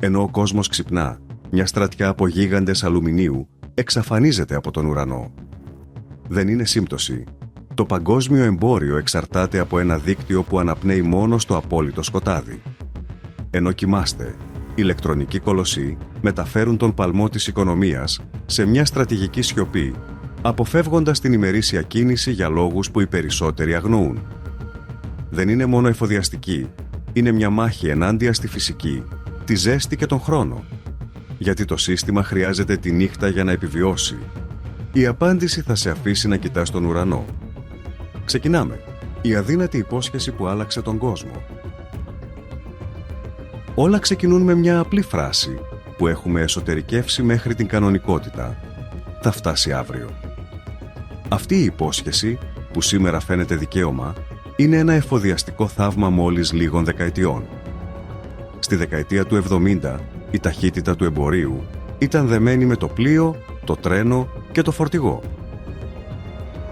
Ενώ ο κόσμος ξυπνά, μια στρατιά από γίγαντες αλουμινίου εξαφανίζεται από τον ουρανό. Δεν είναι σύμπτωση. Το παγκόσμιο εμπόριο εξαρτάται από ένα δίκτυο που αναπνέει μόνο στο απόλυτο σκοτάδι. Ενώ κοιμάστε, ηλεκτρονικοί κολοσσοί μεταφέρουν τον παλμό της οικονομίας σε μια στρατηγική σιωπή, αποφεύγοντας την ημερήσια κίνηση για λόγους που οι περισσότεροι αγνοούν. Δεν είναι μόνο εφοδιαστική, είναι μια μάχη ενάντια στη φυσική, τη ζέστη και τον χρόνο. Γιατί το σύστημα χρειάζεται τη νύχτα για να επιβιώσει. Η απάντηση θα σε αφήσει να κοιτάς τον ουρανό. Ξεκινάμε. Η αδύνατη υπόσχεση που άλλαξε τον κόσμο. Όλα ξεκινούν με μια απλή φράση που έχουμε εσωτερικεύσει μέχρι την κανονικότητα. Θα φτάσει αύριο. Αυτή η υπόσχεση, που σήμερα φαίνεται δικαίωμα, είναι ένα εφοδιαστικό θαύμα μόλις λίγων δεκαετιών. Στη δεκαετία του 70, η ταχύτητα του εμπορίου ήταν δεμένη με το πλοίο, το τρένο και το φορτηγό.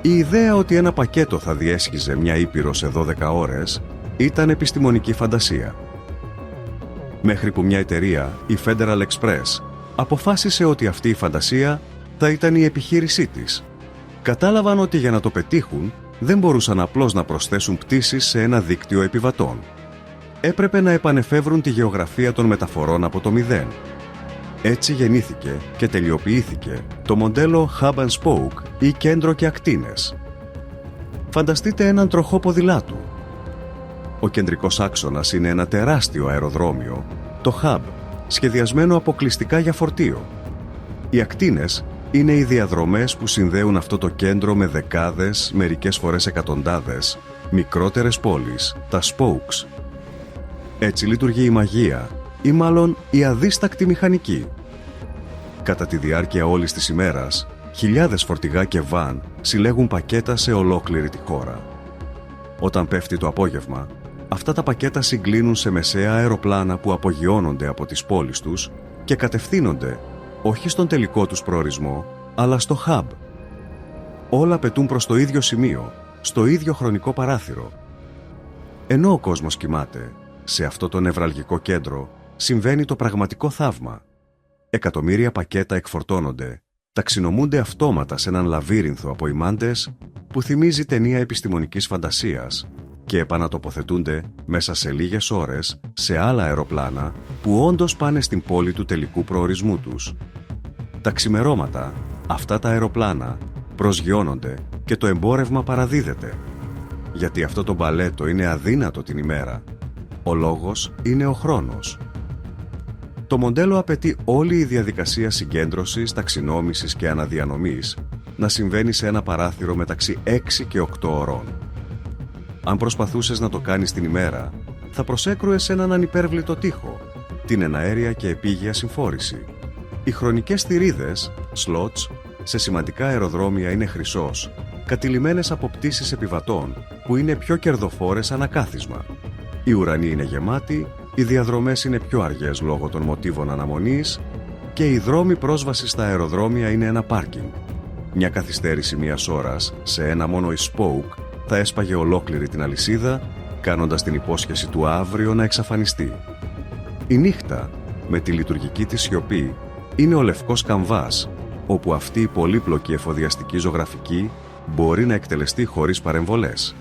Η ιδέα ότι ένα πακέτο θα διέσχιζε μια ήπειρο σε 12 ώρες ήταν επιστημονική φαντασία. Μέχρι που μια εταιρεία, η Federal Express, αποφάσισε ότι αυτή η φαντασία θα ήταν η επιχείρησή της. Κατάλαβαν ότι για να το πετύχουν δεν μπορούσαν απλώς να προσθέσουν πτήσεις σε ένα δίκτυο επιβατών. Έπρεπε να επανεφεύρουν τη γεωγραφία των μεταφορών από το μηδέν. Έτσι γεννήθηκε και τελειοποιήθηκε το μοντέλο Hub and Spoke ή κέντρο και ακτίνες. Φανταστείτε έναν τροχό ποδηλάτου. Ο κεντρικός άξονας είναι ένα τεράστιο αεροδρόμιο, το Hub, σχεδιασμένο αποκλειστικά για φορτίο. Οι ακτίνες είναι οι διαδρομές που συνδέουν αυτό το κέντρο με δεκάδες, μερικές φορές εκατοντάδες, μικρότερες πόλεις, τα spokes. Έτσι λειτουργεί η μαγεία, ή μάλλον η αδίστακτη μηχανική. Κατά τη διάρκεια όλης της ημέρας, χιλιάδες φορτηγά και βαν συλλέγουν πακέτα σε ολόκληρη τη χώρα. Όταν πέφτει το απόγευμα, αυτά τα πακέτα συγκλίνουν σε μεσαία αεροπλάνα που απογειώνονται από τις πόλεις τους και κατευθύνονται όχι στον τελικό τους προορισμό, αλλά στο hub. Όλα πετούν προς το ίδιο σημείο, στο ίδιο χρονικό παράθυρο. Ενώ ο κόσμος κοιμάται, σε αυτό το νευραλγικό κέντρο συμβαίνει το πραγματικό θαύμα. Εκατομμύρια πακέτα εκφορτώνονται, ταξινομούνται αυτόματα σε έναν λαβύρινθο από ημάντες που θυμίζει ταινία επιστημονικής φαντασίας και επανατοποθετούνται μέσα σε λίγες ώρες σε άλλα αεροπλάνα που όντως πάνε στην πόλη του τελικού προορισμού τους. Τα ξημερώματα, αυτά τα αεροπλάνα προσγειώνονται και το εμπόρευμα παραδίδεται. Γιατί αυτό το μπαλέτο είναι αδύνατο την ημέρα. Ο λόγος είναι ο χρόνος. Το μοντέλο απαιτεί όλη η διαδικασία συγκέντρωσης, ταξινόμησης και αναδιανομής να συμβαίνει σε ένα παράθυρο μεταξύ 6 και 8 ωρών. Αν προσπαθούσες να το κάνεις την ημέρα, θα προσέκρουες έναν ανυπέρβλητο τοίχο, την εναέρια και επίγεια συμφόρηση. Οι χρονικές θηρίδες, slots, σε σημαντικά αεροδρόμια είναι χρυσός, κατηλημμένες από πτήσεις επιβατών που είναι πιο κερδοφόρες ανακάθισμα. Οι ουρανοί είναι γεμάτοι, οι διαδρομές είναι πιο αργές λόγω των μοτίβων αναμονής και οι δρόμοι πρόσβασης στα αεροδρόμια είναι ένα πάρκινγκ. Μια καθυστέρηση μιας ώρας σε ένα μόνο spoke θα έσπαγε ολόκληρη την αλυσίδα, κάνοντας την υπόσχεση του αύριο να εξαφανιστεί. Η νύχτα, με τη λειτουργική της σιωπή, είναι ο λευκός καμβάς, όπου αυτή η πολύπλοκη εφοδιαστική ζωγραφική μπορεί να εκτελεστεί χωρίς παρεμβολές.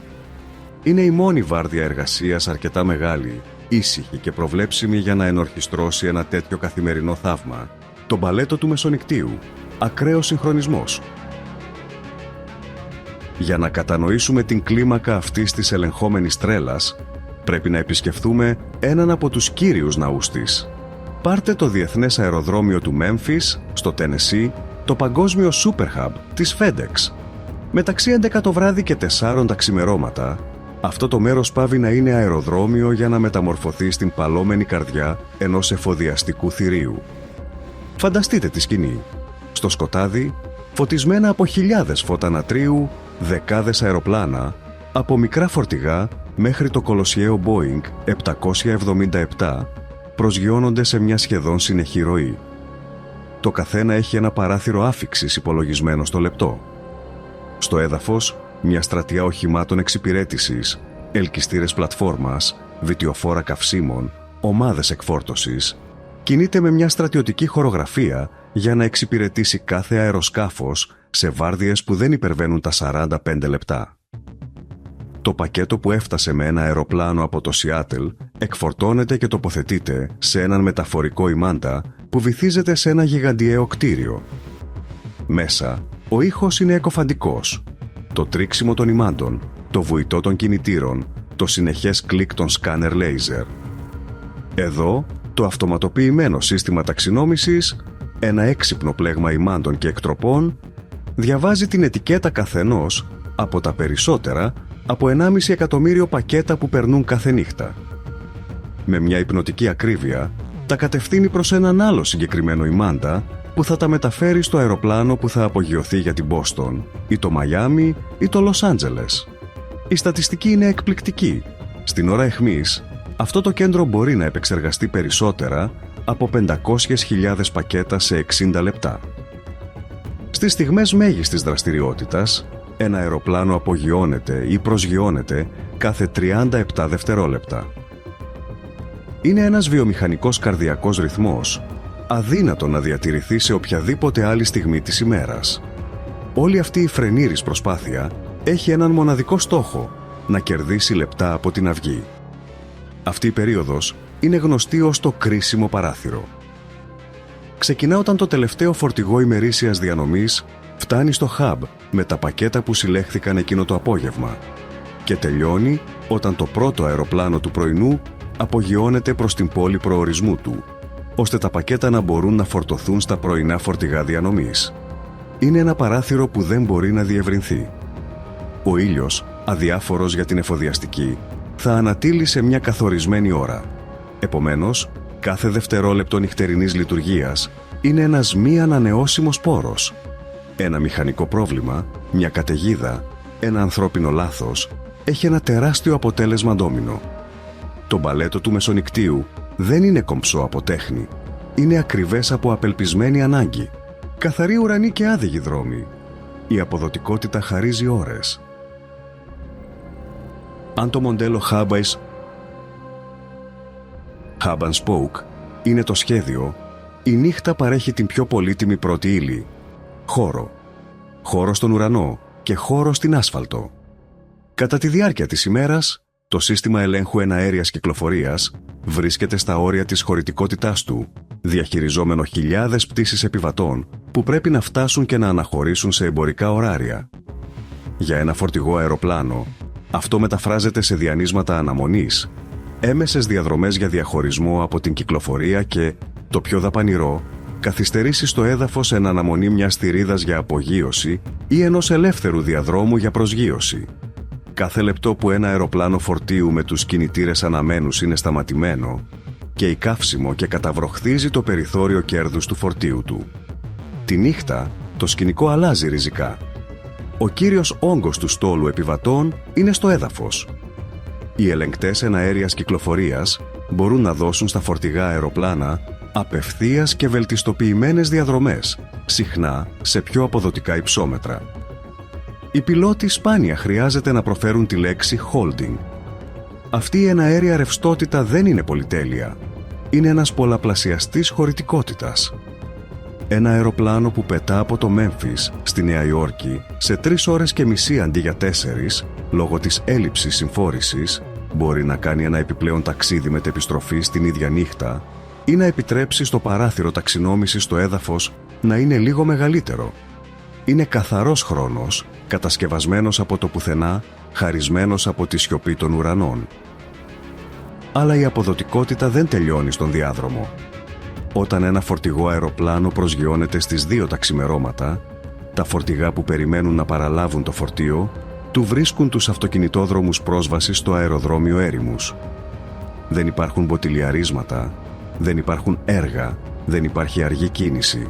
Είναι η μόνη βάρδια εργασίας αρκετά μεγάλη, ήσυχη και προβλέψιμη για να ενορχιστρώσει ένα τέτοιο καθημερινό θαύμα. Το μπαλέτο του μεσονικτίου, ακραίος συγχρονισμός. Για να κατανοήσουμε την κλίμακα αυτής της ελεγχόμενης τρέλας, πρέπει να επισκεφθούμε έναν από τους κύριους ναούς της. Πάρτε το διεθνές αεροδρόμιο του Memphis, στο Τένεσσι, το παγκόσμιο Super Hub της FedEx. Μεταξύ 11 το βράδυ και 4 τα ξημερώματα, αυτό το μέρος πάβει να είναι αεροδρόμιο για να μεταμορφωθεί στην παλόμενη καρδιά ενός εφοδιαστικού θηρίου. Φανταστείτε τη σκηνή. Στο σκοτάδι, φωτισμένα από χιλιάδες φώτα νατρίου, δεκάδες αεροπλάνα, από μικρά φορτηγά μέχρι το κολοσιαίο Boeing 777, προσγειώνονται σε μια σχεδόν συνεχή ροή. Το καθένα έχει ένα παράθυρο άφιξης υπολογισμένο στο λεπτό. Στο έδαφος, μια στρατιά οχημάτων εξυπηρέτησης, ελκυστήρες πλατφόρμας, βιτιοφόρα καυσίμων, ομάδες εκφόρτωσης, κινείται με μια στρατιωτική χορογραφία για να εξυπηρετήσει κάθε αεροσκάφος σε βάρδιες που δεν υπερβαίνουν τα 45 λεπτά. Το πακέτο που έφτασε με ένα αεροπλάνο από το Σιάτλ εκφορτώνεται και τοποθετείται σε έναν μεταφορικό ημάντα που βυθίζεται σε ένα γιγαντιαίο κτίριο. Μέσα, ο ήχος είναι εκοφαντικός. Το τρίξιμο των ημάντων, το βουητό των κινητήρων, το συνεχές κλικ των σκάνερ λέιζερ. Εδώ, το αυτοματοποιημένο σύστημα ταξινόμησης, ένα έξυπνο πλέγμα ημάντων και εκτροπών, διαβάζει την ετικέτα καθενός από τα περισσότερα από 1,5 εκατομμύριο πακέτα που περνούν κάθε νύχτα. Με μια υπνοτική ακρίβεια, τα κατευθύνει προς έναν άλλο συγκεκριμένο ημάντα που θα τα μεταφέρει στο αεροπλάνο που θα απογειωθεί για την Μπόστον ή το Μαϊάμι ή το Λος Άντζελες. Η στατιστική είναι εκπληκτική. Στην ώρα αιχμής, αυτό το κέντρο μπορεί να επεξεργαστεί περισσότερα από 500.000 πακέτα σε 60 λεπτά. Στις στιγμές μέγιστης δραστηριότητας, ένα αεροπλάνο απογειώνεται ή προσγειώνεται κάθε 37 δευτερόλεπτα. Είναι ένας βιομηχανικός καρδιακός ρυθμός, αδύνατο να διατηρηθεί σε οποιαδήποτε άλλη στιγμή της ημέρας. Όλη αυτή η φρενήρης προσπάθεια έχει έναν μοναδικό στόχο, να κερδίσει λεπτά από την αυγή. Αυτή η περίοδος είναι γνωστή ως το κρίσιμο παράθυρο. Ξεκινά όταν το τελευταίο φορτηγό ημερήσιας διανομής φτάνει στο hub με τα πακέτα που συλλέχθηκαν εκείνο το απόγευμα και τελειώνει όταν το πρώτο αεροπλάνο του πρωινού απογειώνεται προς την πόλη προορισμού του, ώστε τα πακέτα να μπορούν να φορτωθούν στα πρωινά φορτηγά διανομής. Είναι ένα παράθυρο που δεν μπορεί να διευρυνθεί. Ο ήλιος, αδιάφορος για την εφοδιαστική, θα ανατείλει σε μια καθορισμένη ώρα. Επομένως, κάθε δευτερόλεπτο νυχτερινής λειτουργίας είναι ένας μη ανανεώσιμος πόρος. Ένα μηχανικό πρόβλημα, μια καταιγίδα, ένα ανθρώπινο λάθος, έχει ένα τεράστιο αποτέλεσμα ντόμινο. Το μπαλέτο του μεσονικτίου δεν είναι κομψό από τέχνη. Είναι ακριβές από απελπισμένη ανάγκη. Καθαρή ουρανή και άδειγοι δρόμοι. Η αποδοτικότητα χαρίζει ώρες. Αν το μοντέλο Hub and Spoke είναι το σχέδιο, η νύχτα παρέχει την πιο πολύτιμη πρώτη ύλη. Χώρο. Χώρο στον ουρανό και χώρο στην άσφαλτο. Κατά τη διάρκεια της ημέρας, το σύστημα ελέγχου εναέριας κυκλοφορίας βρίσκεται στα όρια της χωρητικότητάς του, διαχειριζόμενο χιλιάδες πτήσεις επιβατών που πρέπει να φτάσουν και να αναχωρήσουν σε εμπορικά ωράρια. Για ένα φορτηγό αεροπλάνο, αυτό μεταφράζεται σε διανύσματα αναμονής, έμεσες διαδρομές για διαχωρισμό από την κυκλοφορία και, το πιο δαπανηρό, καθυστερήσεις στο έδαφος εν αναμονή μιας θηρίδας για απογείωση ή ενός ελεύθερου διαδρόμου για προσγείωση. Κάθε λεπτό που ένα αεροπλάνο φορτίου με τους κινητήρες αναμένους είναι σταματημένο, καίει καύσιμο και καταβροχθίζει το περιθώριο κέρδους του φορτίου του. Τη νύχτα, το σκηνικό αλλάζει ριζικά. Ο κύριος όγκος του στόλου επιβατών είναι στο έδαφος. Οι ελεγκτές εναέριας κυκλοφορίας μπορούν να δώσουν στα φορτηγά αεροπλάνα απευθείας και βελτιστοποιημένες διαδρομές, συχνά σε πιο αποδοτικά υψόμετρα. Οι πιλότοι σπάνια χρειάζεται να προφέρουν τη λέξη holding. Αυτή η εναέρια ρευστότητα δεν είναι πολυτέλεια. Είναι ένας πολλαπλασιαστής χωρητικότητας. Ένα αεροπλάνο που πετά από το Μέμφις στη Νέα Υόρκη σε 3 ώρες και μισή αντί για 4, λόγω της έλλειψης συμφόρησης, μπορεί να κάνει ένα επιπλέον ταξίδι μετεπιστροφής την ίδια νύχτα ή να επιτρέψει στο παράθυρο ταξινόμησης στο έδαφος να είναι λίγο μεγαλύτερο. Είναι καθαρός χρόνος, κατασκευασμένος από το πουθενά, χαρισμένος από τη σιωπή των ουρανών. Αλλά η αποδοτικότητα δεν τελειώνει στον διάδρομο. Όταν ένα φορτηγό αεροπλάνο προσγειώνεται στις 2 τα ξημερώματα, τα φορτηγά που περιμένουν να παραλάβουν το φορτίο του βρίσκουν τους αυτοκινητόδρομους πρόσβασης στο αεροδρόμιο έρημους. Δεν υπάρχουν μποτιλιαρίσματα, δεν υπάρχουν έργα, δεν υπάρχει αργή κίνηση.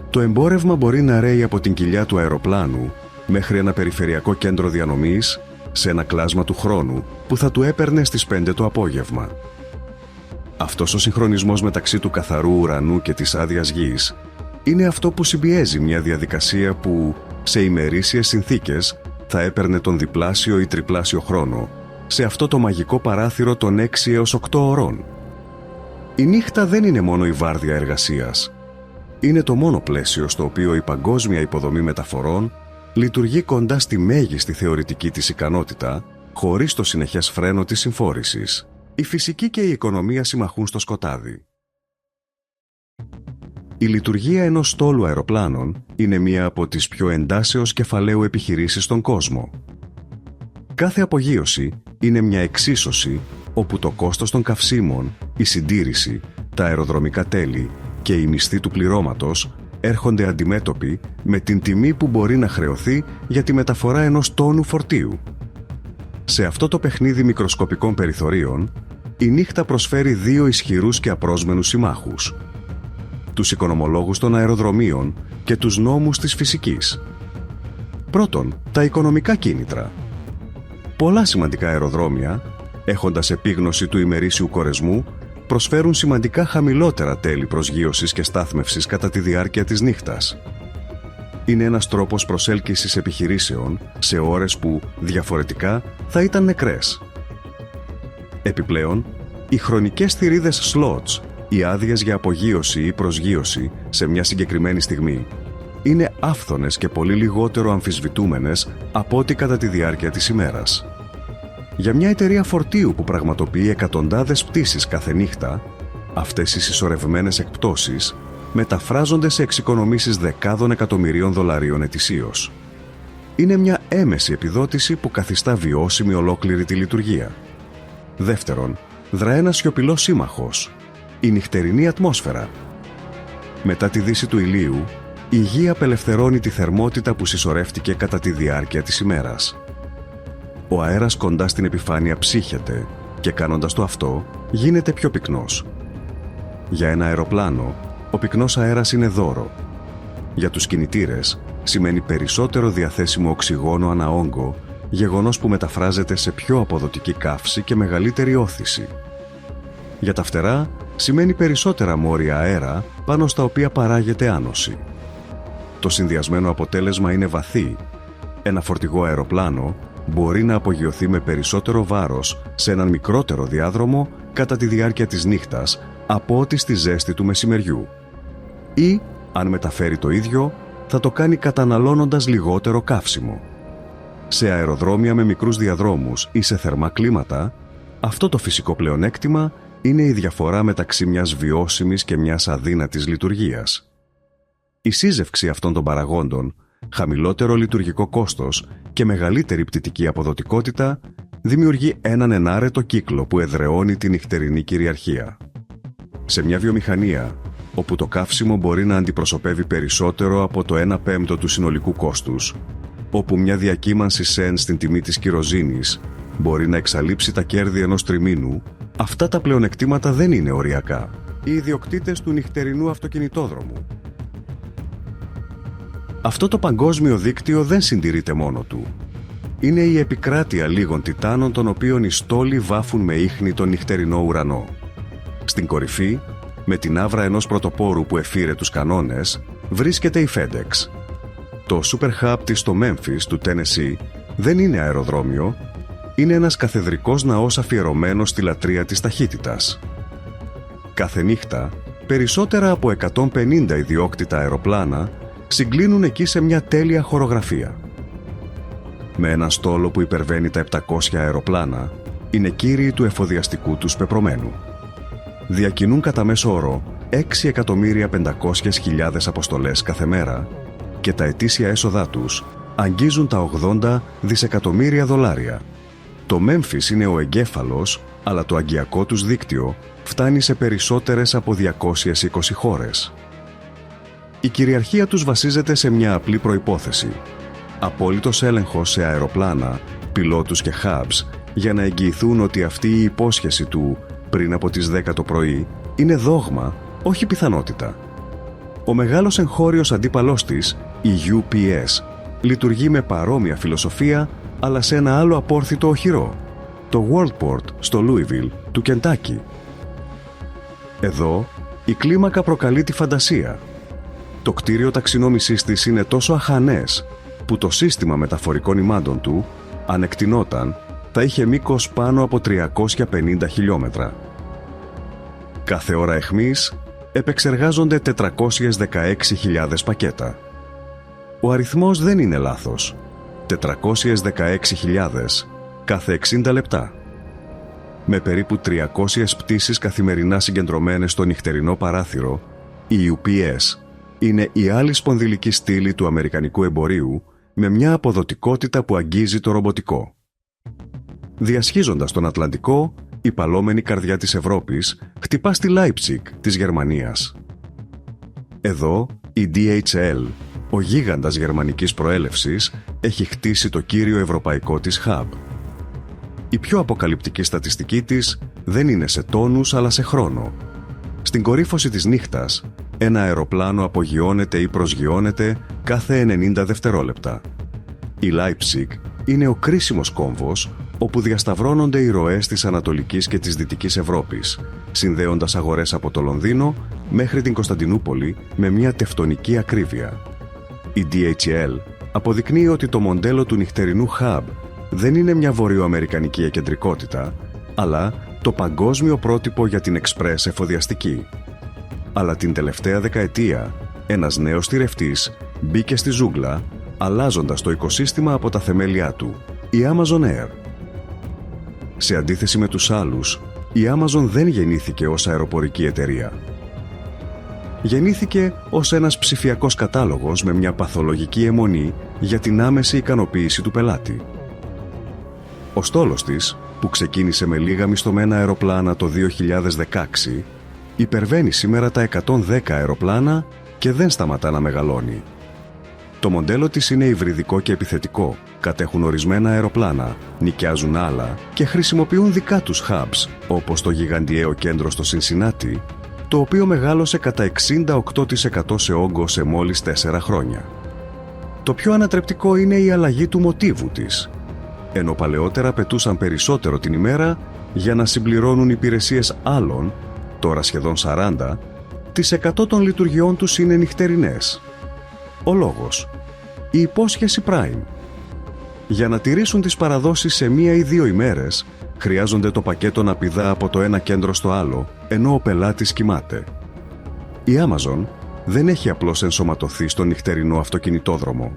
Το εμπόρευμα μπορεί να ρέει από την κοιλιά του αεροπλάνου μέχρι ένα περιφερειακό κέντρο διανομής σε ένα κλάσμα του χρόνου που θα του έπαιρνε στις 5 το απόγευμα. Αυτός ο συγχρονισμός μεταξύ του καθαρού ουρανού και της άδειας γης είναι αυτό που συμπιέζει μια διαδικασία που, σε ημερήσιες συνθήκες, θα έπαιρνε τον διπλάσιο ή τριπλάσιο χρόνο σε αυτό το μαγικό παράθυρο των 6 έως 8 ώρων. Η νύχτα δεν είναι μόνο η βάρδια εργασίας. Είναι το μόνο πλαίσιο στο οποίο η παγκόσμια υποδομή μεταφορών λειτουργεί κοντά στη μέγιστη θεωρητική της ικανότητα, χωρίς το συνεχές φρένο της συμφόρησης. Η φυσική και η οικονομία συμμαχούν στο σκοτάδι. Η λειτουργία ενός στόλου αεροπλάνων είναι μία από τις πιο εντάσεως κεφαλαίου επιχειρήσεις στον κόσμο. Κάθε απογείωση είναι μια εξίσωση όπου το κόστος των καυσίμων, η συντήρηση, τα αεροδρομικά τέλη και η μισθή του πληρώματος έρχονται αντιμέτωποι με την τιμή που μπορεί να χρεωθεί για τη μεταφορά ενός τόνου φορτίου. Σε αυτό το παιχνίδι μικροσκοπικών περιθωρίων, η νύχτα προσφέρει δύο ισχυρούς και απρόσμενους συμμάχους: τους οικονομολόγους των αεροδρομίων και τους νόμους της φυσικής. Πρώτον, τα οικονομικά κίνητρα. Πολλά σημαντικά αεροδρόμια, έχοντας επίγνωση του ημερήσιου κορεσμού, προσφέρουν σημαντικά χαμηλότερα τέλη προσγείωσης και στάθμευσης κατά τη διάρκεια της νύχτας. Είναι ένας τρόπος προσέλκυσης επιχειρήσεων σε ώρες που, διαφορετικά, θα ήταν νεκρές. Επιπλέον, οι χρονικές θηρίδες slots, οι άδειες για απογείωση ή προσγείωση σε μια συγκεκριμένη στιγμή, είναι άφθονες και πολύ λιγότερο αμφισβητούμενες από ό,τι κατά τη διάρκεια της ημέρας. Για μια εταιρεία φορτίου που πραγματοποιεί εκατοντάδες πτήσεις κάθε νύχτα, αυτές οι συσσωρευμένες εκπτώσεις μεταφράζονται σε εξοικονομήσεις δεκάδων εκατομμυρίων δολαρίων ετησίως. Είναι μια έμεση επιδότηση που καθιστά βιώσιμη ολόκληρη τη λειτουργία. Δεύτερον, δρά ένας σιωπηλός σύμμαχος: η νυχτερινή ατμόσφαιρα. Μετά τη δύση του ηλίου, η γη απελευθερώνει τη θερμότητα που συσσωρεύτηκε κατά τη διάρκεια της ημέρας. Ο αέρας κοντά στην επιφάνεια ψύχεται και κάνοντας το αυτό γίνεται πιο πυκνός. Για ένα αεροπλάνο, ο πυκνός αέρας είναι δώρο. Για τους κινητήρες, σημαίνει περισσότερο διαθέσιμο οξυγόνο ανά όγκο, γεγονός που μεταφράζεται σε πιο αποδοτική καύση και μεγαλύτερη όθηση. Για τα φτερά, σημαίνει περισσότερα μόρια αέρα πάνω στα οποία παράγεται άνοση. Το συνδυασμένο αποτέλεσμα είναι βαθύ. Ένα φορτηγό αεροπλάνο μπορεί να απογειωθεί με περισσότερο βάρος σε έναν μικρότερο διάδρομο κατά τη διάρκεια της νύχτας από ό,τι στη ζέστη του μεσημεριού. Ή, αν μεταφέρει το ίδιο, θα το κάνει καταναλώνοντας λιγότερο καύσιμο. Σε αεροδρόμια με μικρούς διαδρόμους ή σε θερμά κλίματα, αυτό το φυσικό πλεονέκτημα είναι η διαφορά μεταξύ μιας βιώσιμης και μιας αδύνατης λειτουργίας. Η σύζευξη αυτών των παραγόντων, χαμηλότερο λειτουργικό κόστος και μεγαλύτερη πτυτική αποδοτικότητα, δημιουργεί έναν ενάρετο κύκλο που εδραιώνει την νυχτερινή κυριαρχία. Σε μια βιομηχανία, όπου το καύσιμο μπορεί να αντιπροσωπεύει περισσότερο από το 1/5 του συνολικού κόστους, όπου μια διακύμανση σεν στην τιμή της κυροζήνης μπορεί να εξαλείψει τα κέρδη ενός τριμήνου, αυτά τα πλεονεκτήματα δεν είναι οριακά. Οι ιδιοκτήτες του νυχτερινού αυτοκινητόδρομου. Αυτό το παγκόσμιο δίκτυο δεν συντηρείται μόνο του. Είναι η επικράτεια λίγων τιτάνων των οποίων οι στόλοι βάφουν με ίχνη τον νυχτερινό ουρανό. Στην κορυφή, με την άβρα ενός πρωτοπόρου που εφήρε τους κανόνες, βρίσκεται η FedEx. Το Super Hub της στο Memphis του Tennessee δεν είναι αεροδρόμιο, είναι ένας καθεδρικός ναός αφιερωμένος στη λατρεία της ταχύτητας. Κάθε νύχτα, περισσότερα από 150 ιδιόκτητα αεροπλάνα συγκλίνουν εκεί σε μια τέλεια χορογραφία. Με έναν στόλο που υπερβαίνει τα 700 αεροπλάνα, είναι κύριοι του εφοδιαστικού τους πεπρωμένου. Διακινούν κατά μέσο όρο 6.500.000 αποστολές κάθε μέρα και τα ετήσια έσοδά τους αγγίζουν τα 80 δισεκατομμύρια δολάρια. Το Memphis είναι ο εγκέφαλος, αλλά το αγκιακό τους δίκτυο φτάνει σε περισσότερες από 220 χώρες. Η κυριαρχία τους βασίζεται σε μια απλή προϋπόθεση: απόλυτος έλεγχος σε αεροπλάνα, πιλότους και hubs, για να εγγυηθούν ότι αυτή η υπόσχεση του πριν από τις 10 το πρωί είναι δόγμα, όχι πιθανότητα. Ο μεγάλος εγχώριος αντίπαλός της, η UPS, λειτουργεί με παρόμοια φιλοσοφία, αλλά σε ένα άλλο απόρθητο οχυρό, το Worldport στο Louisville του Κεντάκι. Εδώ, η κλίμακα προκαλεί τη φαντασία. Το κτίριο ταξινόμησής της είναι τόσο αχανές, που το σύστημα μεταφορικών ημάντων του, αν εκτινόταν, θα είχε μήκος πάνω από 350 χιλιόμετρα. Κάθε ώρα αιχμής επεξεργάζονται 416.000 πακέτα. Ο αριθμός δεν είναι λάθος. 416.000 κάθε 60 λεπτά. Με περίπου 300 πτήσεις καθημερινά συγκεντρωμένες στο νυχτερινό παράθυρο, η UPS είναι η άλλη σπονδυλική στήλη του αμερικανικού εμπορίου με μια αποδοτικότητα που αγγίζει το ρομποτικό. Διασχίζοντας τον Ατλαντικό, η παλόμενη καρδιά της Ευρώπης χτυπά στη Leipzig της Γερμανίας. Εδώ, η DHL, ο γίγαντας γερμανικής προέλευσης, έχει χτίσει το κύριο ευρωπαϊκό της hub. Η πιο αποκαλυπτική στατιστική της δεν είναι σε τόνους αλλά σε χρόνο. Στην κορύφωση της νύχτας, ένα αεροπλάνο απογειώνεται ή προσγειώνεται κάθε 90 δευτερόλεπτα. Η Leipzig είναι ο κρίσιμος κόμβος όπου διασταυρώνονται οι ροές της Ανατολικής και της Δυτικής Ευρώπης, συνδέοντας αγορές από το Λονδίνο μέχρι την Κωνσταντινούπολη με μια τευτονική ακρίβεια. Η DHL αποδεικνύει ότι το μοντέλο του νυχτερινού hub δεν είναι μια βορειοαμερικανική εκεντρικότητα, αλλά το παγκόσμιο πρότυπο για την εξπρές εφοδιαστική. Αλλά την τελευταία δεκαετία, ένας νέος θηρευτής μπήκε στη ζούγκλα, αλλάζοντας το οικοσύστημα από τα θεμέλια του, η Amazon Air. Σε αντίθεση με τους άλλους, η Amazon δεν γεννήθηκε ως αεροπορική εταιρεία. Γεννήθηκε ως ένας ψηφιακός κατάλογος με μια παθολογική αιμονή για την άμεση ικανοποίηση του πελάτη. Ο στόλος της, που ξεκίνησε με λίγα μισθωμένα αεροπλάνα το 2016, υπερβαίνει σήμερα τα 110 αεροπλάνα και δεν σταματά να μεγαλώνει. Το μοντέλο της είναι υβριδικό και επιθετικό, κατέχουν ορισμένα αεροπλάνα, νοικιάζουν άλλα και χρησιμοποιούν δικά τους hubs, όπως το γιγαντιαίο κέντρο στο Σινσινάτι, το οποίο μεγάλωσε κατά 68% σε όγκο σε μόλις 4 χρόνια. Το πιο ανατρεπτικό είναι η αλλαγή του μοτίβου της. Ενώ παλαιότερα πετούσαν περισσότερο την ημέρα για να συμπληρώνουν υπηρεσίες άλλων, τώρα σχεδόν 40%, τις 100 των λειτουργιών τους είναι νυχτερινές. Ο λόγος: η υπόσχεση Prime. Για να τηρήσουν τις παραδόσεις σε 1 ή 2 ημέρες, χρειάζονται το πακέτο να πηδά από το ένα κέντρο στο άλλο, ενώ ο πελάτης κοιμάται. Η Amazon δεν έχει απλώς ενσωματωθεί στον νυχτερινό αυτοκινητόδρομο.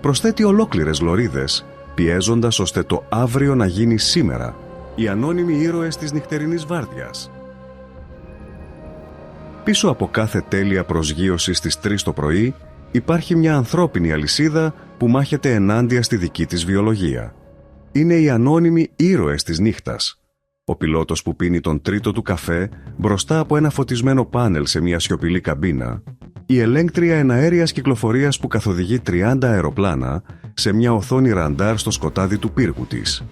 Προσθέτει ολόκληρες λωρίδες, πιέζοντας ώστε το αύριο να γίνει σήμερα, οι ανώνυμοι ήρωες της νυχτερινής βάρδιας. Πίσω από κάθε τέλεια προσγείωση στις 3 το πρωί, υπάρχει μια ανθρώπινη αλυσίδα που μάχεται ενάντια στη δική της βιολογία. Είναι οι ανώνυμοι ήρωες της νύχτας. Ο πιλότος που πίνει τον τρίτο του καφέ μπροστά από ένα φωτισμένο πάνελ σε μια σιωπηλή καμπίνα, η ελέγκτρια εναέριας κυκλοφορίας που καθοδηγεί 30 αεροπλάνα σε μια οθόνη ραντάρ στο σκοτάδι του πύργου της.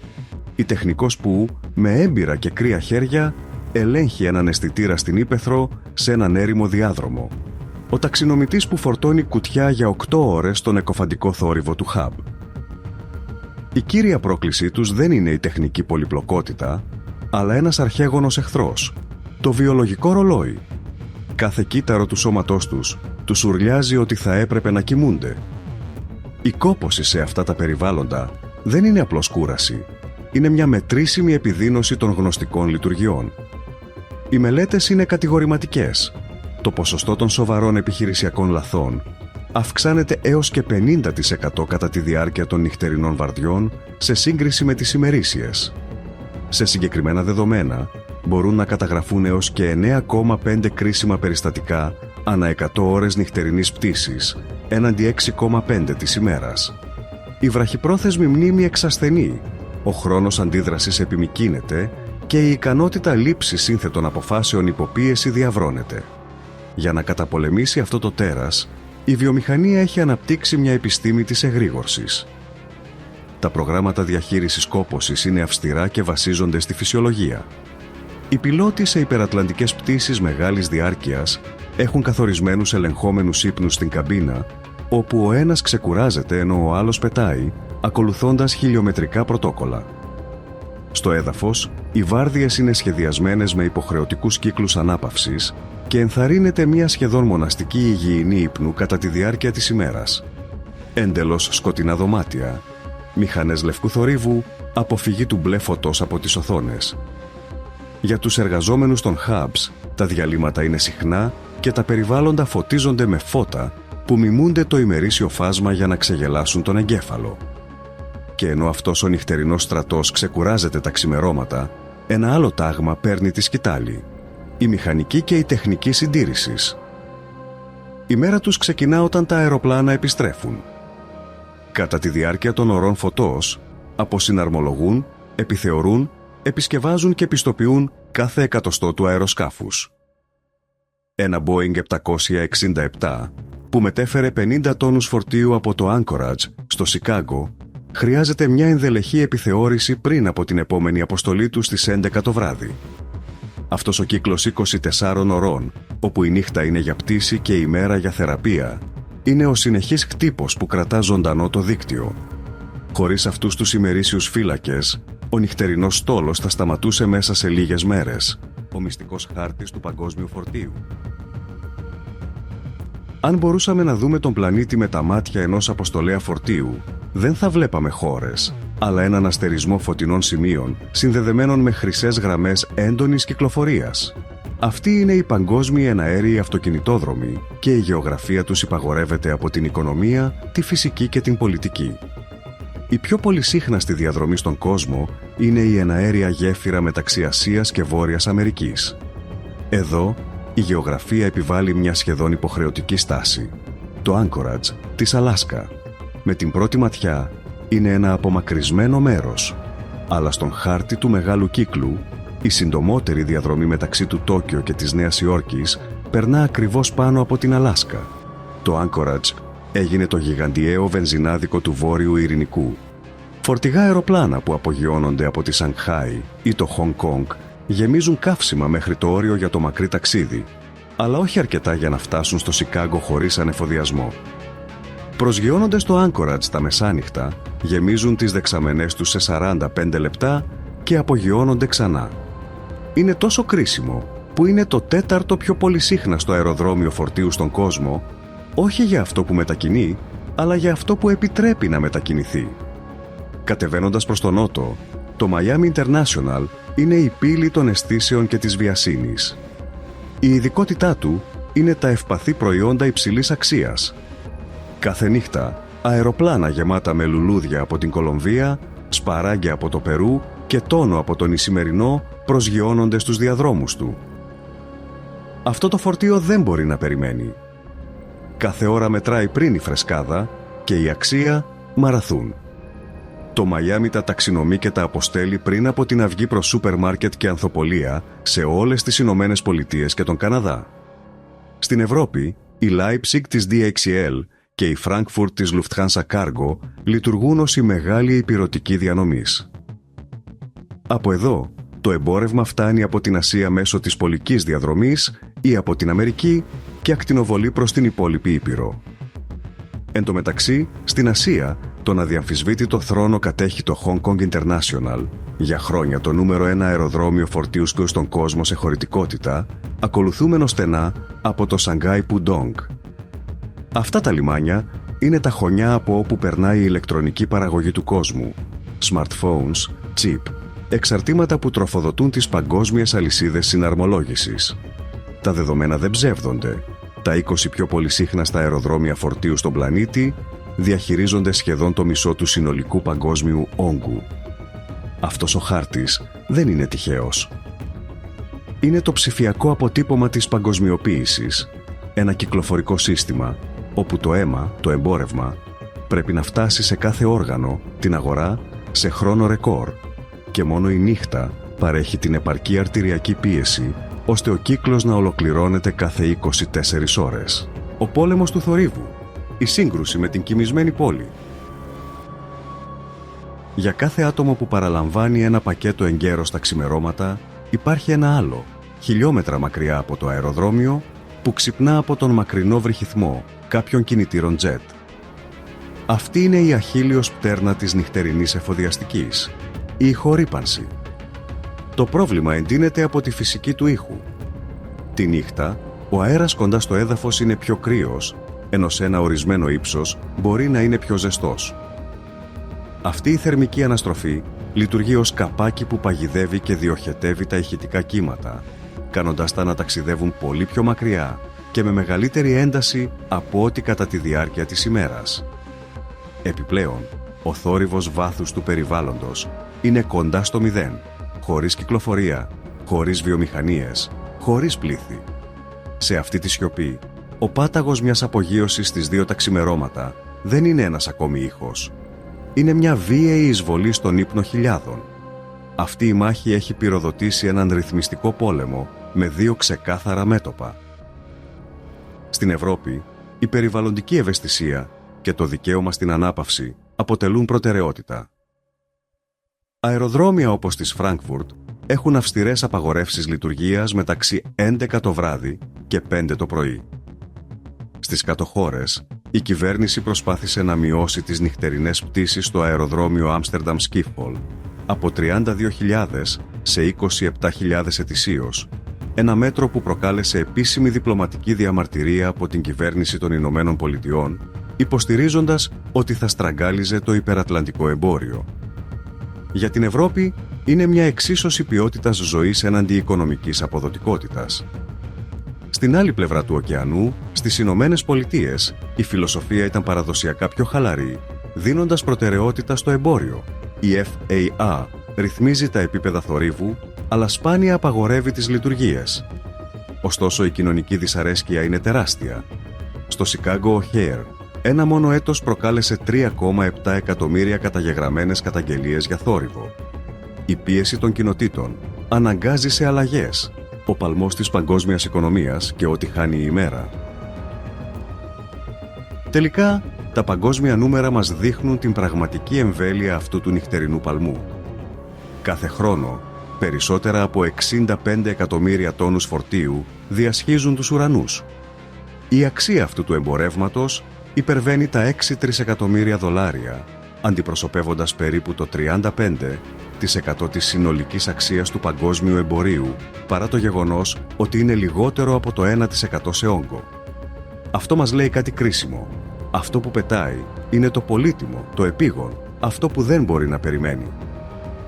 Η τεχνικός που, με έμπειρα και κρύα χέρια, ελέγχει έναν αισθητήρα στην ύπαιθρο σε έναν έρημο διάδρομο. Ο ταξινομητής που φορτώνει κουτιά για 8 ώρες στον εκοφαντικό θόρυβο του hub. Η κύρια πρόκλησή τους δεν είναι η τεχνική πολυπλοκότητα, αλλά ένας αρχαίγονος εχθρός, το βιολογικό ρολόι. Κάθε κύτταρο του σώματός τους ουρλιάζει ότι θα έπρεπε να κοιμούνται. Η κόπωση σε αυτά τα περιβάλλοντα δεν είναι απλώς κούραση, είναι μια μετρήσιμη επιδείνωση των γνωστικών λειτουργιών. Οι μελέτες είναι κατηγορηματικές. Το ποσοστό των σοβαρών επιχειρησιακών λαθών αυξάνεται έως και 50% κατά τη διάρκεια των νυχτερινών βαρδιών σε σύγκριση με τις ημερήσιες. Σε συγκεκριμένα δεδομένα μπορούν να καταγραφούν έως και 9,5 κρίσιμα περιστατικά ανά 100 ώρες νυχτερινής πτήσης, έναντι 6,5 της ημέρας. Η βραχυπρόθεσμη μνήμη εξασθενεί, ο χρόνος αντίδρασης επιμικρύνεται και η ικανότητα λήψης σύνθετων αποφάσεων υποπίεση διαβρώνεται. Για να καταπολεμήσει αυτό το τέρας, η βιομηχανία έχει αναπτύξει μια επιστήμη της εγρήγορσης. Τα προγράμματα διαχείρισης κόπωσης είναι αυστηρά και βασίζονται στη φυσιολογία. Οι πιλότοι σε υπερατλαντικές πτήσεις μεγάλης διάρκειας έχουν καθορισμένους ελεγχόμενους ύπνους στην καμπίνα, όπου ο ένας ξεκουράζεται ενώ ο άλλος πετάει, ακολουθώντας χιλιομετρικά πρωτόκολλα. Στο έδαφος, οι βάρδιες είναι σχεδιασμένες με υποχρεωτικούς κύκλους ανάπαυσης και ενθαρρύνεται μια σχεδόν μοναστική υγιεινή ύπνου κατά τη διάρκεια της ημέρας. Εντελώς σκοτεινά δωμάτια, μηχανές λευκού θορύβου, αποφυγή του μπλε φωτός από τις οθόνες. Για τους εργαζόμενους των hubs, τα διαλύματα είναι συχνά και τα περιβάλλοντα φωτίζονται με φώτα που μιμούνται το ημερήσιο φάσμα για να ξεγελάσουν τον εγκέφαλο. Και ενώ αυτός ο νυχτερινός στρατός ξεκουράζεται τα ξημερώματα, ένα άλλο τάγμα παίρνει τη σκητάλη: η μηχανική και η τεχνική συντήρησης. Η μέρα τους ξεκινά όταν τα αεροπλάνα επιστρέφουν. Κατά τη διάρκεια των ωρών φωτός, αποσυναρμολογούν, επιθεωρούν, επισκευάζουν και πιστοποιούν κάθε εκατοστό του αεροσκάφους. Ένα Boeing 767 που μετέφερε 50 τόνους φορτίου από το Anchorage στο Σικάγκο χρειάζεται μια ενδελεχή επιθεώρηση πριν από την επόμενη αποστολή του στις 11 το βράδυ. Αυτός ο κύκλος 24 ωρών, όπου η νύχτα είναι για πτήση και η μέρα για θεραπεία, είναι ο συνεχής χτύπος που κρατά ζωντανό το δίκτυο. Χωρίς αυτούς τους ημερήσιους φύλακες, ο νυχτερινός στόλος θα σταματούσε μέσα σε λίγες μέρες, ο μυστικός χάρτης του παγκόσμιου φορτίου. Αν μπορούσαμε να δούμε τον πλανήτη με τα μάτια ενός αποστολέα φορτίου, δεν θα βλέπαμε χώρες, αλλά έναν αστερισμό φωτεινών σημείων συνδεδεμένων με χρυσές γραμμές έντονης κυκλοφορίας. Αυτοί είναι οι παγκόσμιοι εναέριοι αυτοκινητόδρομοι και η γεωγραφία τους υπαγορεύεται από την οικονομία, τη φυσική και την πολιτική. Η πιο πολυσύχναστη διαδρομή στον κόσμο είναι η εναέρια γέφυρα μεταξύ Ασίας και Βόρειας Αμερικής. Εδώ, η γεωγραφία επιβάλλει μια σχεδόν υποχρεωτική στάση: το Anchorage της Αλάσκα. Με την πρώτη ματιά είναι ένα απομακρυσμένο μέρος, αλλά στον χάρτη του μεγάλου κύκλου, η συντομότερη διαδρομή μεταξύ του Τόκιο και της Νέας Υόρκης περνά ακριβώς πάνω από την Αλάσκα. Το Anchorage έγινε το γιγαντιαίο βενζινάδικο του Βόρειου Ειρηνικού. Φορτηγά αεροπλάνα που απογειώνονται από τη Σανγκχάη ή το Χονγκ Κονγκ γεμίζουν καύσιμα μέχρι το όριο για το μακρύ ταξίδι, αλλά όχι αρκετά για να φτάσουν στο Σικάγκο χωρίς ανεφοδιασμό. Προσγειώνονται στο Anchorage τα μεσάνυχτα, γεμίζουν τις δεξαμενές τους σε 45 λεπτά και απογειώνονται ξανά. Είναι τόσο κρίσιμο που είναι το τέταρτο πιο πολυσύχναστο αεροδρόμιο φορτίου στον κόσμο, όχι για αυτό που μετακινεί, αλλά για αυτό που επιτρέπει να μετακινηθεί. Κατεβαίνοντας προς τον νότο, το Miami International είναι η πύλη των αισθήσεων και της βιασύνης. Η ειδικότητά του είναι τα ευπαθή προϊόντα υψηλής αξίας. Κάθε νύχτα, αεροπλάνα γεμάτα με λουλούδια από την Κολομβία, σπαράγγια από το Περού και τόνο από τον Ισημερινό προσγειώνονται στους διαδρόμους του. Αυτό το φορτίο δεν μπορεί να περιμένει. Κάθε ώρα μετράει πριν η φρεσκάδα και η αξία μαραθούν. Το Μαϊάμι τα ταξινομεί και τα αποστέλει πριν από την αυγή προς σούπερ μάρκετ και ανθοπολία σε όλες τις Ηνωμένες Πολιτείες και τον Καναδά. Στην Ευρώπη, η Leipzig της DHL και η Frankfurt της Lufthansa Cargo λειτουργούν ως η μεγάλη υπηρετική διανομής. Από εδώ, το εμπόρευμα φτάνει από την Ασία μέσω της πολικής διαδρομής ή από την Αμερική και ακτινοβολεί προς την υπόλοιπη Ήπειρο. Εν τω μεταξύ, στην Ασία, τον αδιαμφισβήτητο θρόνο κατέχει το Hong Kong International, για χρόνια το νούμερο 1 αεροδρόμιο φορτίου στον κόσμο σε χωρητικότητα, ακολουθούμενο στενά από το Σανγκάι Πουντόγκ. Αυτά τα λιμάνια είναι τα χωνιά από όπου περνάει η ηλεκτρονική παραγωγή του κόσμου, smartphones, chip, εξαρτήματα που τροφοδοτούν τις παγκόσμιες αλυσίδες συναρμολόγησης. Τα δεδομένα δεν ψεύδονται. Τα 20 πιο πολυσύχναστα αεροδρόμια φορτίου στον πλανήτη διαχειρίζονται σχεδόν το μισό του συνολικού παγκόσμιου όγκου. Αυτός ο χάρτης δεν είναι τυχαίος. Είναι το ψηφιακό αποτύπωμα της παγκοσμιοποίησης, ένα κυκλοφορικό σύστημα όπου το αίμα, το εμπόρευμα, πρέπει να φτάσει σε κάθε όργανο, την αγορά, σε χρόνο ρεκόρ και μόνο η νύχτα παρέχει την επαρκή αρτηριακή πίεση ώστε ο κύκλος να ολοκληρώνεται κάθε 24 ώρες. Ο πόλεμος του θορύβου, η σύγκρουση με την κοιμισμένη πόλη. Για κάθε άτομο που παραλαμβάνει ένα πακέτο εγκαίρως στα ξημερώματα, υπάρχει ένα άλλο, χιλιόμετρα μακριά από το αεροδρόμιο, που ξυπνά από τον μακρινό βρυχυθμό κάποιων κινητήρων τζετ. Αυτή είναι η αχίλιος πτέρνα της νυχτερινής εφοδιαστικής, η ηχορύπανση. Το πρόβλημα εντείνεται από τη φυσική του ήχου. Τη νύχτα, ο αέρας κοντά στο έδαφος είναι πιο κρύος, ενώ σε ένα ορισμένο ύψος μπορεί να είναι πιο ζεστός. Αυτή η θερμική αναστροφή λειτουργεί ως καπάκι που παγιδεύει και διοχετεύει τα ηχητικά κύματα, κάνοντάς τα να ταξιδεύουν πολύ πιο μακριά και με μεγαλύτερη ένταση από ό,τι κατά τη διάρκεια της ημέρας. Επιπλέον, ο θόρυβος βάθους του περιβάλλοντος είναι κοντά στο 0, χωρίς κυκλοφορία, χωρίς βιομηχανίες, χωρίς πλήθη. Σε αυτή τη σιωπή, ο πάταγος μιας απογείωσης στις 2 τα ξημερώματα δεν είναι ένας ακόμη ήχος. Είναι μια βίαιη εισβολή στον ύπνο χιλιάδων. Αυτή η μάχη έχει πυροδοτήσει έναν ρυθμιστικό πόλεμο με 2 ξεκάθαρα μέτωπα. Στην Ευρώπη, η περιβαλλοντική ευαισθησία και το δικαίωμα στην ανάπαυση αποτελούν προτεραιότητα. Αεροδρόμια όπως της Φραγκφουρτ έχουν αυστηρές απαγορεύσεις λειτουργίας μεταξύ 11 το βράδυ και 5 το πρωί. Στις κάτω χώρες, η κυβέρνηση προσπάθησε να μειώσει τις νυχτερινές πτήσεις στο αεροδρόμιο Άμστερνταμ Σκίφολ από 32.000 σε 27.000 ετησίως, ένα μέτρο που προκάλεσε επίσημη διπλωματική διαμαρτυρία από την κυβέρνηση των Ηνωμένων Πολιτειών, υποστηρίζοντας ότι θα στραγγάλιζε το υπερατλαντικό εμπόριο. Για την Ευρώπη, είναι μια εξίσωση ποιότητας ζωής έναντι οικονομικής αποδοτικότητας. Στην άλλη πλευρά του ωκεανού, στις Ηνωμένες Πολιτείες, η φιλοσοφία ήταν παραδοσιακά πιο χαλαρή, δίνοντας προτεραιότητα στο εμπόριο. Η FAA ρυθμίζει τα επίπεδα θορύβου, αλλά σπάνια απαγορεύει τις λειτουργίες. Ωστόσο, η κοινωνική δυσαρέσκεια είναι τεράστια. Στο Chicago O'Hare, ένα μόνο έτος προκάλεσε 3,7 εκατομμύρια καταγεγραμμένες καταγγελίες για θόρυβο. Η πίεση των κοινοτήτων αναγκάζει σε αλλαγές, ο παλμός της παγκόσμιας οικονομίας και ό,τι χάνει η ημέρα. Τελικά, τα παγκόσμια νούμερα μας δείχνουν την πραγματική εμβέλεια αυτού του νυχτερινού παλμού. Κάθε χρόνο, περισσότερα από 65 εκατομμύρια τόνους φορτίου διασχίζουν τους ουρανούς. Η αξία αυτού του εμπορεύματος υπερβαίνει τα 6 τρισεκατομμύρια δολάρια, αντιπροσωπεύοντας περίπου το 35% της συνολικής αξίας του παγκόσμιου εμπορίου, παρά το γεγονός ότι είναι λιγότερο από το 1% σε όγκο. Αυτό μας λέει κάτι κρίσιμο. Αυτό που πετάει είναι το πολύτιμο, το επίγον, αυτό που δεν μπορεί να περιμένει.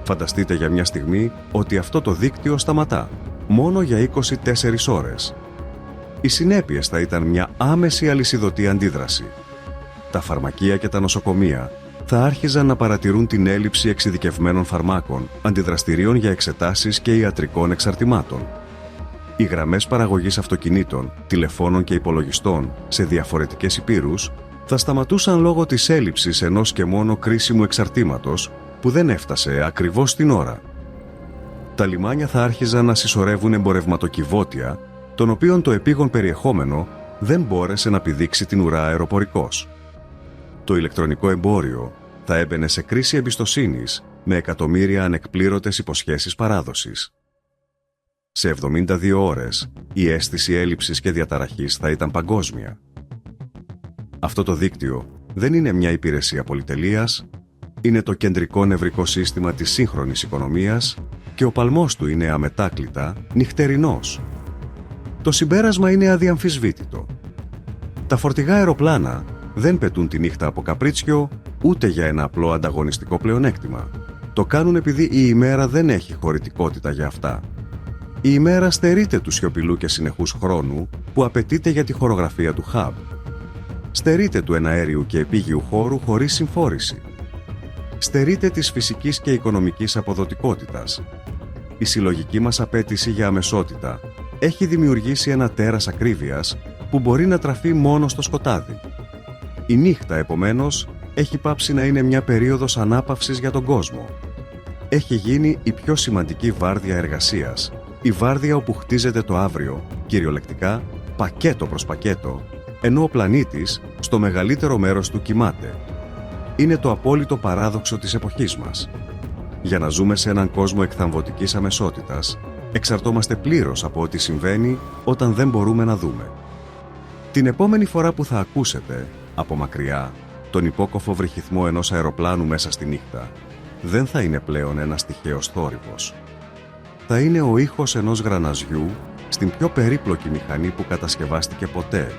Φανταστείτε για μια στιγμή ότι αυτό το δίκτυο σταματά, μόνο για 24 ώρες. Οι συνέπειες θα ήταν μια άμεση αλυσιδωτή αντίδραση. Τα φαρμακεία και τα νοσοκομεία θα άρχιζαν να παρατηρούν την έλλειψη εξειδικευμένων φαρμάκων, αντιδραστηρίων για εξετάσεις και ιατρικών εξαρτημάτων. Οι γραμμές παραγωγής αυτοκινήτων, τηλεφώνων και υπολογιστών σε διαφορετικές υπήρους θα σταματούσαν λόγω της έλλειψης ενός και μόνο κρίσιμου εξαρτήματος που δεν έφτασε ακριβώς την ώρα. Τα λιμάνια θα άρχιζαν να συσσωρεύουν εμπορευματοκιβώτια, των οποίων το επίγον περιεχόμενο δεν μπόρεσε να πηδήξει την ουρά αεροπορικός. Το ηλεκτρονικό εμπόριο θα έμπαινε σε κρίση εμπιστοσύνης με εκατομμύρια ανεκπλήρωτες υποσχέσεις παράδοσης. Σε 72 ώρες, η αίσθηση έλλειψης και διαταραχής θα ήταν παγκόσμια. Αυτό το δίκτυο δεν είναι μια υπηρεσία πολυτελείας, είναι το κεντρικό νευρικό σύστημα της σύγχρονης οικονομίας και ο παλμός του είναι αμετάκλητα νυχτερινός. Το συμπέρασμα είναι αδιαμφισβήτητο. Τα φορτηγά αεροπλάνα δεν πετούν τη νύχτα από καπρίτσιο ούτε για ένα απλό ανταγωνιστικό πλεονέκτημα. Το κάνουν επειδή η ημέρα δεν έχει χωρητικότητα για αυτά. Η ημέρα στερείται του σιωπηλού και συνεχούς χρόνου που απαιτείται για τη χορογραφία του hub. Στερείται του εναέριου και επίγειου χώρου χωρίς συμφόρηση. Στερείται της φυσικής και οικονομικής αποδοτικότητας. Η συλλογική μας απέτηση για αμεσότητα έχει δημιουργήσει ένα τέρας ακρίβειας που μπορεί να τραφεί μόνο στο σκοτάδι. Η νύχτα, επομένως, έχει πάψει να είναι μια περίοδος ανάπαυσης για τον κόσμο. Έχει γίνει η πιο σημαντική βάρδια εργασίας, η βάρδια όπου χτίζεται το αύριο, κυριολεκτικά, πακέτο προς πακέτο, ενώ ο πλανήτης, στο μεγαλύτερο μέρος του κοιμάται. Είναι το απόλυτο παράδοξο της εποχής μας. Για να ζούμε σε έναν κόσμο εκθαμβωτικής αμεσότητας, εξαρτώμαστε πλήρως από ό,τι συμβαίνει όταν δεν μπορούμε να δούμε. Την επόμενη φορά που θα ακούσετε, από μακριά, τον υπόκοφο βρυχυθμό ενός αεροπλάνου μέσα στη νύχτα, δεν θα είναι πλέον ένας τυχαίος θόρυβος. Θα είναι ο ήχος ενός γραναζιού στην πιο περίπλοκη μηχανή που κατασκευάστηκε ποτέ.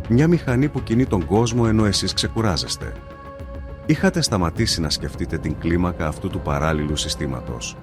Μια μηχανή που κινεί τον κόσμο ενώ εσείς ξεκουράζεστε. είχατε σταματήσει να σκεφτείτε την κλίμακα αυτού του παράλληλου συστήματος.